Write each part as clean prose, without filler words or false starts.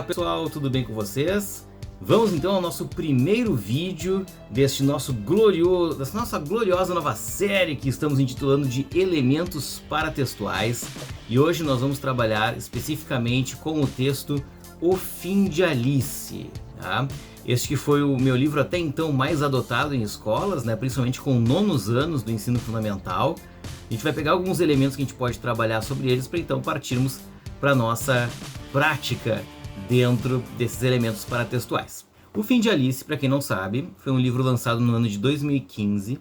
pessoal, tudo bem com vocês? Vamos então ao nosso primeiro vídeo dessa nossa gloriosa nova série que estamos intitulando de Elementos Paratextuais. E hoje nós vamos trabalhar especificamente com o texto O Fim de Alice. Tá? Este que foi o meu livro até então mais adotado em escolas, né? Principalmente com nonos anos do ensino fundamental. A gente vai pegar alguns elementos que a gente pode trabalhar sobre eles para então partirmos para a nossa prática dentro desses elementos paratextuais. O Fim de Alice, para quem não sabe, foi um livro lançado no ano de 2015.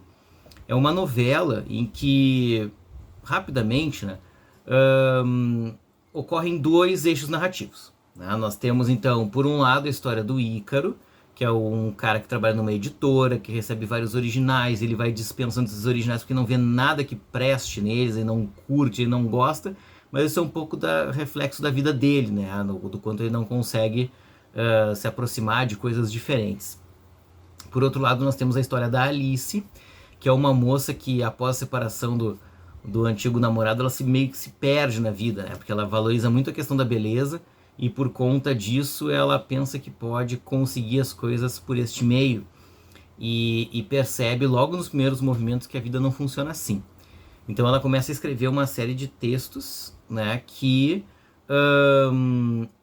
É uma novela em que, rapidamente, né, ocorrem dois eixos narrativos. Né? Nós temos, então, por um lado, a história do Ícaro, que é um cara que trabalha numa editora, que recebe vários originais, ele vai dispensando esses originais porque não vê nada que preste neles, ele não curte, ele não gosta, mas isso é um pouco reflexo da vida dele, né? Do quanto ele não consegue se aproximar de coisas diferentes. Por outro lado, nós temos a história da Alice, que é uma moça que, após a separação do antigo namorado, ela meio que se perde na vida, né? Porque ela valoriza muito a questão da beleza, e por conta disso ela pensa que pode conseguir as coisas por este meio, e percebe logo nos primeiros movimentos que a vida não funciona assim. Então ela começa a escrever uma série de textos, né, que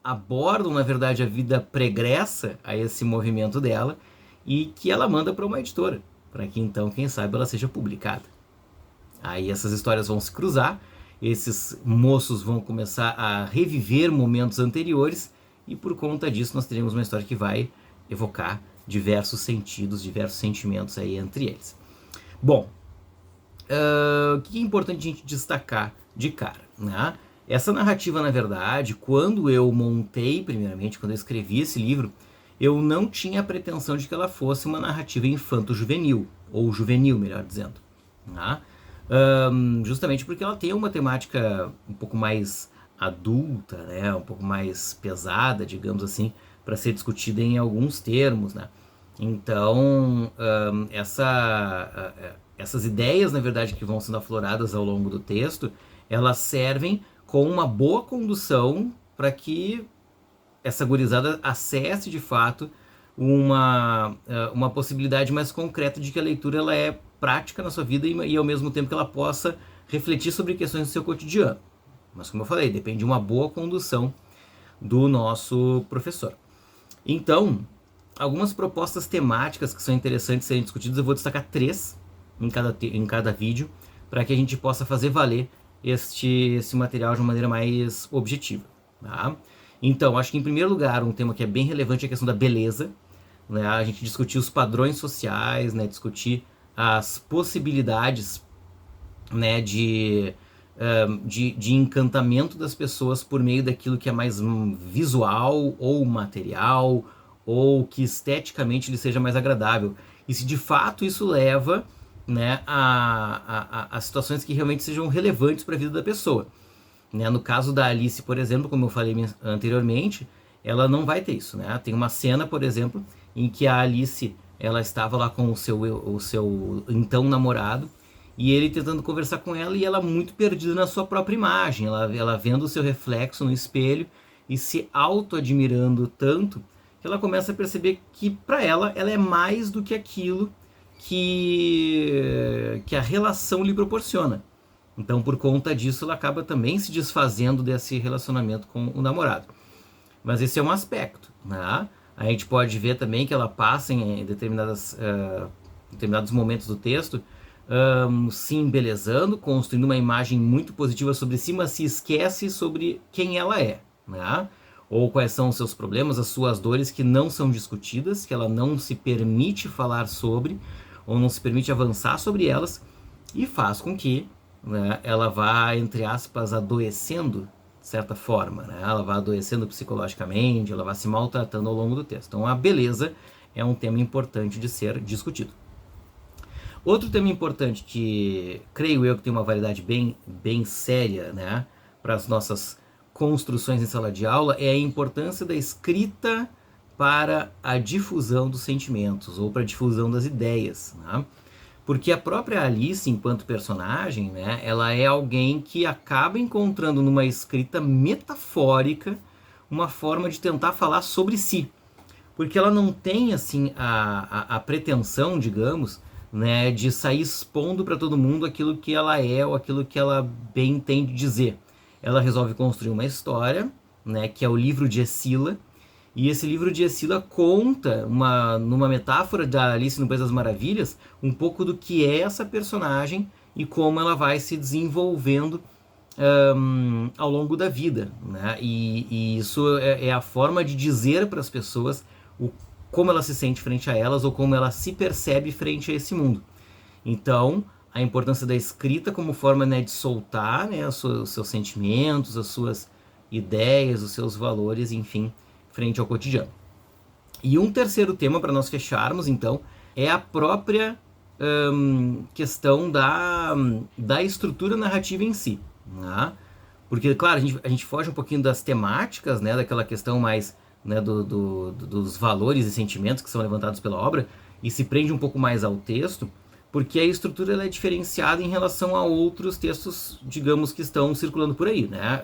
abordam, na verdade, a vida pregressa a esse movimento dela, e que ela manda para uma editora, para que então, quem sabe, ela seja publicada. Aí essas histórias vão se cruzar, esses moços vão começar a reviver momentos anteriores, e por conta disso nós teremos uma história que vai evocar diversos sentidos, diversos sentimentos aí entre eles. Bom, o que é importante a gente destacar de cara, né? Essa narrativa, na verdade, quando eu montei, primeiramente, quando eu escrevi esse livro, eu não tinha a pretensão de que ela fosse uma narrativa infanto-juvenil, ou juvenil, melhor dizendo, né? Justamente porque ela tem uma temática um pouco mais adulta, né? Um pouco mais pesada, digamos assim, para ser discutida em alguns termos, né? Então, essas ideias, na verdade, que vão sendo afloradas ao longo do texto, elas servem com uma boa condução para que essa gurizada acesse, de fato, uma possibilidade mais concreta de que a leitura ela é prática na sua vida e ao mesmo tempo que ela possa refletir sobre questões do seu cotidiano. Mas, como eu falei, depende de uma boa condução do nosso professor. Então, algumas propostas temáticas que são interessantes serem discutidas, eu vou destacar 3 em cada vídeo, para que a gente possa fazer valer esse material de uma maneira mais objetiva. Tá? Então, acho que em primeiro lugar, um tema que é bem relevante é a questão da beleza. Né? A gente discutir os padrões sociais, né? Discutir as possibilidades, né? de encantamento das pessoas por meio daquilo que é mais visual ou material, ou que esteticamente lhe seja mais agradável. E se de fato isso leva, né, a situações que realmente sejam relevantes para a vida da pessoa. Né? No caso da Alice, por exemplo, como eu falei anteriormente, ela não vai ter isso. Né? Tem uma cena, por exemplo, em que a Alice ela estava lá com o seu então namorado, e ele tentando conversar com ela, e ela muito perdida na sua própria imagem, ela vendo o seu reflexo no espelho e se auto-admirando tanto, que ela começa a perceber que para ela é mais do que aquilo que a relação lhe proporciona. Então, por conta disso, ela acaba também se desfazendo desse relacionamento com o namorado. Mas esse é um aspecto, né? A gente pode ver também que ela passa em determinados momentos do texto se embelezando, construindo uma imagem muito positiva sobre si, mas se esquece sobre quem ela é, né? Ou quais são os seus problemas, as suas dores que não são discutidas, que ela não se permite falar sobre, ou não se permite avançar sobre elas, e faz com que, né, ela vá, entre aspas, adoecendo, de certa forma, né? Ela vai adoecendo psicologicamente, ela vai se maltratando ao longo do texto. Então a beleza é um tema importante de ser discutido. Outro tema importante que, creio eu, que tem uma validade bem séria, né, para as nossas construções em sala de aula, é a importância da escrita para a difusão dos sentimentos, ou para a difusão das ideias, né? Porque a própria Alice, enquanto personagem, né, ela é alguém que acaba encontrando numa escrita metafórica uma forma de tentar falar sobre si, porque ela não tem assim a pretensão, digamos, né, de sair expondo para todo mundo aquilo que ela é ou aquilo que ela bem entende dizer. Ela resolve construir uma história, né, que é o livro de Escila, e esse livro de Escila conta, numa metáfora da Alice no País das Maravilhas, um pouco do que é essa personagem e como ela vai se desenvolvendo ao longo da vida, né? E isso é a forma de dizer para as pessoas como ela se sente frente a elas ou como ela se percebe frente a esse mundo. Então, a importância da escrita como forma, né, de soltar, né, os seus sentimentos, as suas ideias, os seus valores, enfim, frente ao cotidiano. E um terceiro tema para nós fecharmos, então, é a própria questão da estrutura narrativa em si. Né? Porque, claro, a gente foge um pouquinho das temáticas, né, daquela questão mais, né, dos valores e sentimentos que são levantados pela obra, e se prende um pouco mais ao texto, porque a estrutura ela é diferenciada em relação a outros textos, digamos, que estão circulando por aí. Né?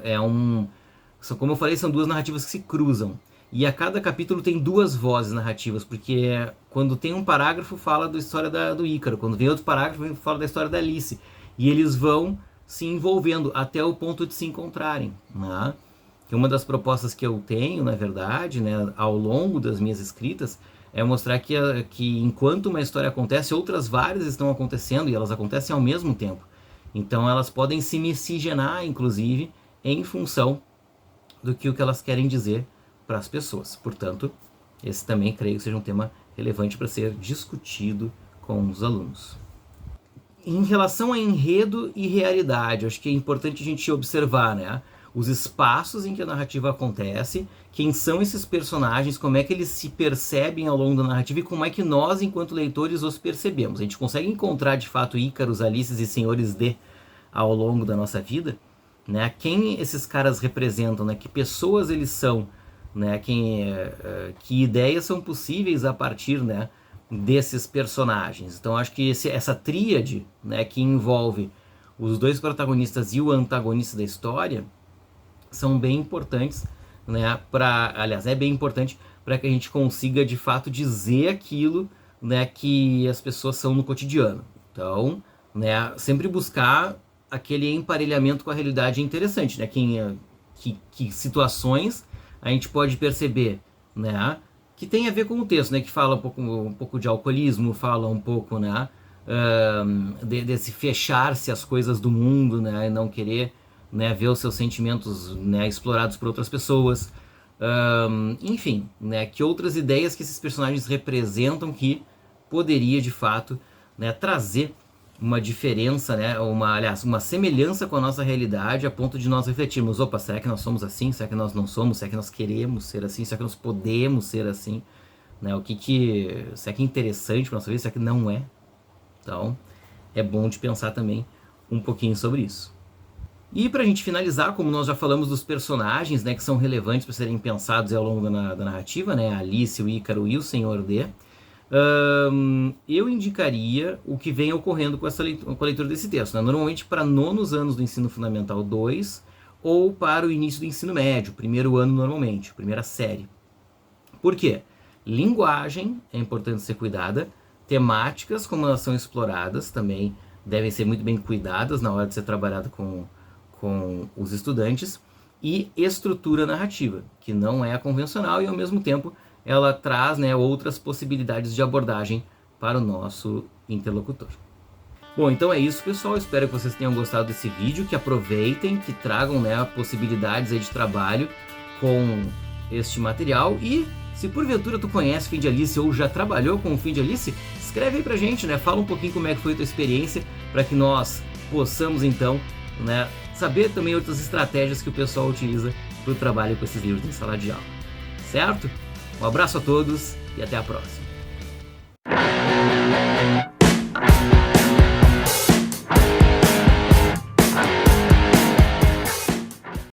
Como eu falei, são duas narrativas que se cruzam. E a cada capítulo tem duas vozes narrativas, porque quando tem um parágrafo fala da história do Ícaro, quando vem outro parágrafo fala da história da Alice. E eles vão se envolvendo até o ponto de se encontrarem. Né? Que uma das propostas que eu tenho, na verdade, né, ao longo das minhas escritas, é mostrar que enquanto uma história acontece, outras várias estão acontecendo e elas acontecem ao mesmo tempo. Então elas podem se miscigenar, inclusive, em função do que elas querem dizer para as pessoas. Portanto, esse também creio que seja um tema relevante para ser discutido com os alunos. Em relação a enredo e realidade, acho que é importante a gente observar, né, os espaços em que a narrativa acontece, quem são esses personagens, como é que eles se percebem ao longo da narrativa e como é que nós, enquanto leitores, os percebemos. A gente consegue encontrar, de fato, Ícaros, Alices e Senhores D ao longo da nossa vida, né? Quem esses caras representam, né? Que pessoas eles são, né? Que ideias são possíveis a partir, né, desses personagens. Então acho que essa tríade, né, que envolve os dois protagonistas e o antagonista da história são bem importantes, né, aliás, é bem importante para que a gente consiga de fato dizer aquilo, né, que as pessoas são no cotidiano. Então, né, sempre buscar aquele emparelhamento com a realidade é interessante, né? Que situações a gente pode perceber, né, que tem a ver com o texto, né, que fala um pouco de alcoolismo, fala um pouco, né, desse fechar-se às coisas do mundo, né, e não querer, né, ver os seus sentimentos, né, explorados por outras pessoas, enfim, né, que outras ideias que esses personagens representam que poderia de fato, né, trazer uma diferença, né, aliás, uma semelhança com a nossa realidade a ponto de nós refletirmos, opa, será que nós somos assim? Será que nós não somos? Será que nós queremos ser assim? Será que nós podemos ser assim? Né, será que é interessante para nossa vida? Será que não é? Então, é bom de pensar também um pouquinho sobre isso. E para a gente finalizar, como nós já falamos dos personagens, né, que são relevantes para serem pensados ao longo da narrativa, né, a Alice, o Ícaro e o Senhor D, eu indicaria o que vem ocorrendo com a leitura desse texto, né? Normalmente para nonos anos do ensino fundamental 2 ou para o início do ensino médio, primeiro ano normalmente, primeira série. Por quê? Linguagem é importante ser cuidada, temáticas como elas são exploradas também devem ser muito bem cuidadas na hora de ser trabalhado com os estudantes, e estrutura narrativa, que não é a convencional e ao mesmo tempo ela traz, né, outras possibilidades de abordagem para o nosso interlocutor. Bom, então é isso, pessoal. Espero que vocês tenham gostado desse vídeo, que aproveitem, que tragam, né, possibilidades aí de trabalho com este material. E se porventura tu conhece o Fim de Alice ou já trabalhou com o Fim de Alice, escreve aí pra gente, né? Fala um pouquinho como é que foi a tua experiência, para que nós possamos então, né, saber também outras estratégias que o pessoal utiliza para o trabalho com esses livros em sala de aula. Certo? Um abraço a todos e até a próxima.